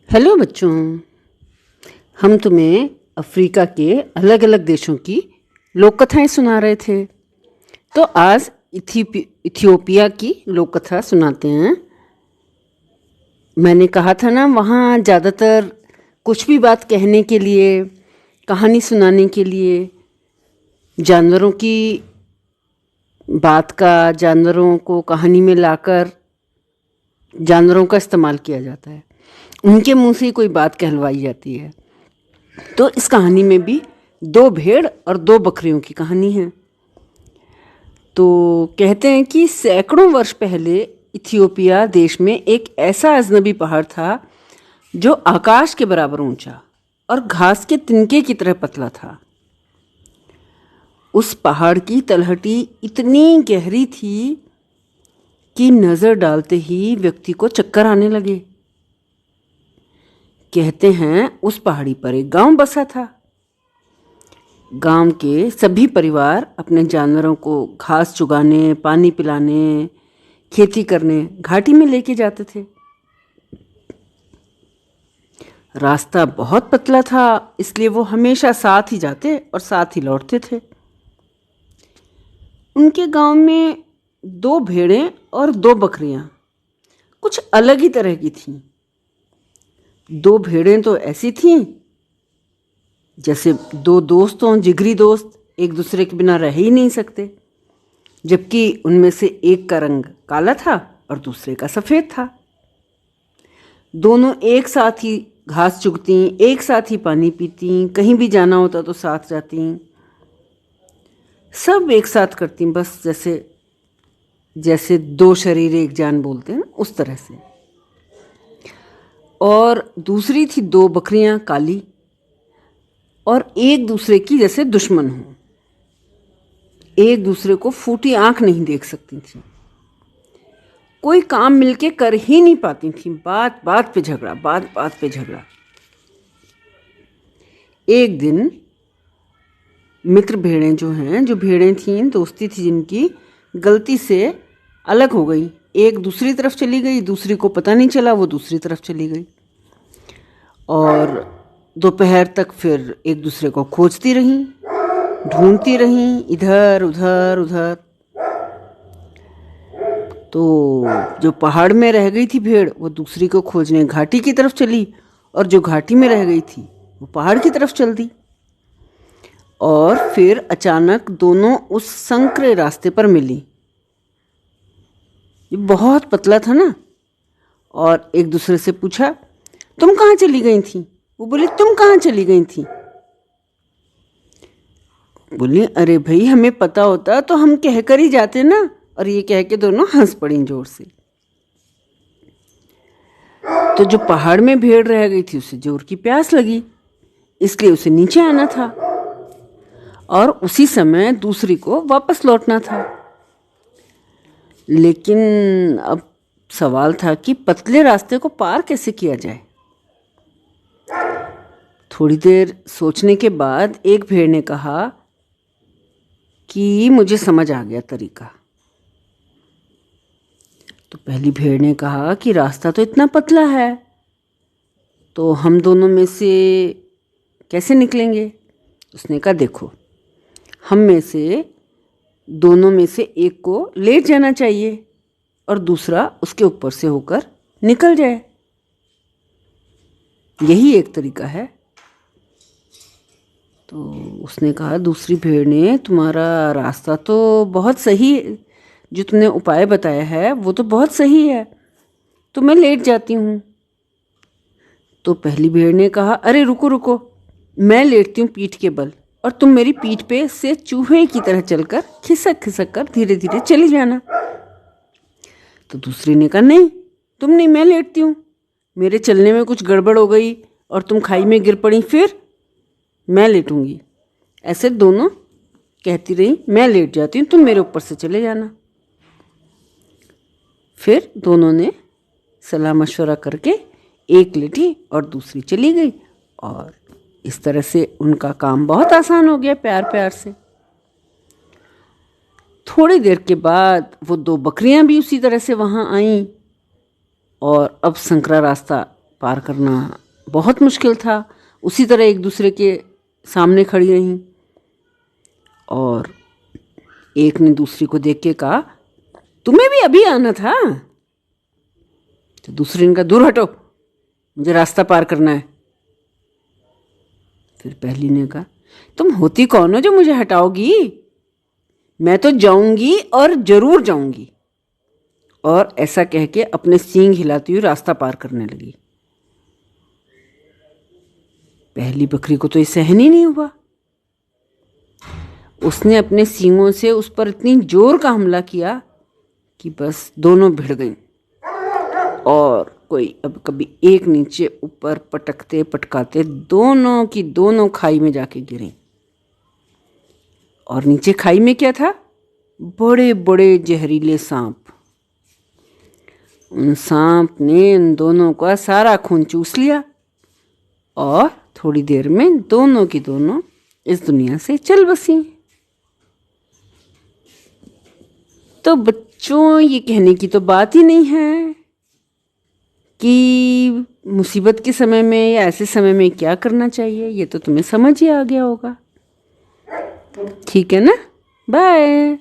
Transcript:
Hello बच्चों, हम तुम्हें अफ्रीका के अलग अलग देशों की लोक कथाएं सुना रहे थे। तो आज इथियोपिया की लोक कथा सुनाते हैं। मैंने कहा था ना, वहाँ ज़्यादातर कुछ भी बात कहने के लिए, कहानी सुनाने के लिए जानवरों की बात का, जानवरों को कहानी में लाकर जानवरों का इस्तेमाल किया जाता है। उनके मुंह से कोई बात कहलवाई जाती है। तो इस कहानी में भी 2 भेड़ और 2 बकरियों की कहानी है। तो कहते हैं कि सैकड़ों वर्ष पहले इथियोपिया देश में एक ऐसा अजनबी पहाड़ था जो आकाश के बराबर ऊंचा और घास के तिनके की तरह पतला था। उस पहाड़ की तलहटी इतनी गहरी थी कि नज़र डालते ही व्यक्ति को चक्कर आने लगे। कहते हैं उस पहाड़ी पर एक गांव बसा था। गांव के सभी परिवार अपने जानवरों को घास चुगाने, पानी पिलाने, खेती करने घाटी में लेके जाते थे। रास्ता बहुत पतला था, इसलिए वो हमेशा साथ ही जाते और साथ ही लौटते थे। उनके गांव में 2 भेड़ें और 2 बकरियां कुछ अलग ही तरह की थीं। 2 भेड़ें तो ऐसी थीं जैसे 2 दोस्त हों, जिगरी दोस्त, एक दूसरे के बिना रह ही नहीं सकते। जबकि उनमें से एक का रंग काला था और दूसरे का सफ़ेद था। दोनों एक साथ ही घास चुगती, एक साथ ही पानी पीती, कहीं भी जाना होता तो साथ जाती, सब एक साथ करती, बस जैसे 2 शरीर एक जान बोलते हैं, उस तरह से। और दूसरी थी 2 बकरियां काली, और एक दूसरे की जैसे दुश्मन हो, एक दूसरे को फूटी आंख नहीं देख सकती थी, कोई काम मिलके कर ही नहीं पाती थी। बात बात पे झगड़ा, बात बात पे झगड़ा। एक दिन मित्र भेड़ें जो भेड़ें थीं, दोस्ती थी जिनकी, गलती से अलग हो गई। एक दूसरी तरफ चली गई, दूसरी को पता नहीं चला, वो दूसरी तरफ चली गई। और दोपहर तक फिर एक दूसरे को खोजती रहीं, ढूंढती रहीं, इधर उधर उधर। तो जो पहाड़ में रह गई थी भेड़, वो दूसरी को खोजने घाटी की तरफ चली, और जो घाटी में रह गई थी वो पहाड़ की तरफ चल दी। और फिर अचानक दोनों उस संकरे रास्ते पर मिली। ये बहुत पतला था ना। और एक दूसरे से पूछा, तुम कहाँ चली गई थी? वो बोली, तुम कहाँ चली गई थी? बोली, अरे भाई, हमें पता होता तो हम कह कर ही जाते ना। और ये कह के दोनों हंस पड़ी जोर से। तो जो पहाड़ में भेड़ रह गई थी, उसे जोर की प्यास लगी, इसलिए उसे नीचे आना था और उसी समय दूसरी को वापस लौटना था। लेकिन अब सवाल था कि पतले रास्ते को पार कैसे किया जाए। थोड़ी देर सोचने के बाद एक भेड़ ने कहा कि मुझे समझ आ गया तरीका। तो पहली भेड़ ने कहा कि रास्ता तो इतना पतला है, तो हम दोनों में से कैसे निकलेंगे? उसने कहा, देखो, हम में से दोनों में से एक को लेट जाना चाहिए और दूसरा उसके ऊपर से होकर निकल जाए। यही एक तरीका है। तो उसने कहा, दूसरी भेड़ ने, तुम्हारा रास्ता तो बहुत सही है, जो तुमने उपाय बताया है वो तो बहुत सही है, तो मैं लेट जाती हूँ। तो पहली भेड़ ने कहा, अरे रुको रुको, मैं लेटती हूँ पीठ के बल, और तुम मेरी पीठ पे से चूहे की तरह चलकर खिसक खिसक कर धीरे धीरे चली जाना। तो दूसरी ने कहा, नहीं, तुम नहीं, मैं लेटती हूँ। मेरे चलने में कुछ गड़बड़ हो गई और तुम खाई में गिर पड़ी, फिर मैं लेटूंगी। ऐसे दोनों कहती रही, मैं लेट जाती हूँ, तुम मेरे ऊपर से चले जाना। फिर दोनों ने सलाह मशवरा करके एक लेटी और दूसरी चली गई, और इस तरह से उनका काम बहुत आसान हो गया, प्यार प्यार से। थोड़ी देर के बाद वो 2 बकरियां भी उसी तरह से वहाँ आईं और अब संकरा रास्ता पार करना बहुत मुश्किल था। उसी तरह एक दूसरे के सामने खड़ी रहीं और एक ने दूसरी को देख के कहा, तुम्हें भी अभी आना था? तो दूसरे ने कहा, दूर हटो, मुझे रास्ता पार करना है। फिर पहली ने कहा, तुम होती कौन हो जो मुझे हटाओगी? मैं तो जाऊंगी और जरूर जाऊंगी। और ऐसा कह के अपने सींग हिलाती हुई रास्ता पार करने लगी। पहली बकरी को तो ये सहन ही नहीं हुआ। उसने अपने सींगों से उस पर इतनी जोर का हमला किया कि बस दोनों भिड़ गईं और कोई अब कभी एक नीचे ऊपर पटकते पटकाते दोनों की दोनों खाई में जाके गिरी। और नीचे खाई में क्या था? बड़े बड़े जहरीले सांप। उन सांप ने उन दोनों का सारा खून चूस लिया और थोड़ी देर में दोनों की दोनों इस दुनिया से चल बसी। तो बच्चों, ये कहने की तो बात ही नहीं है कि मुसीबत के समय में या ऐसे समय में क्या करना चाहिए। ये तो तुम्हें समझ ही आ गया होगा। ठीक है ना? बाय।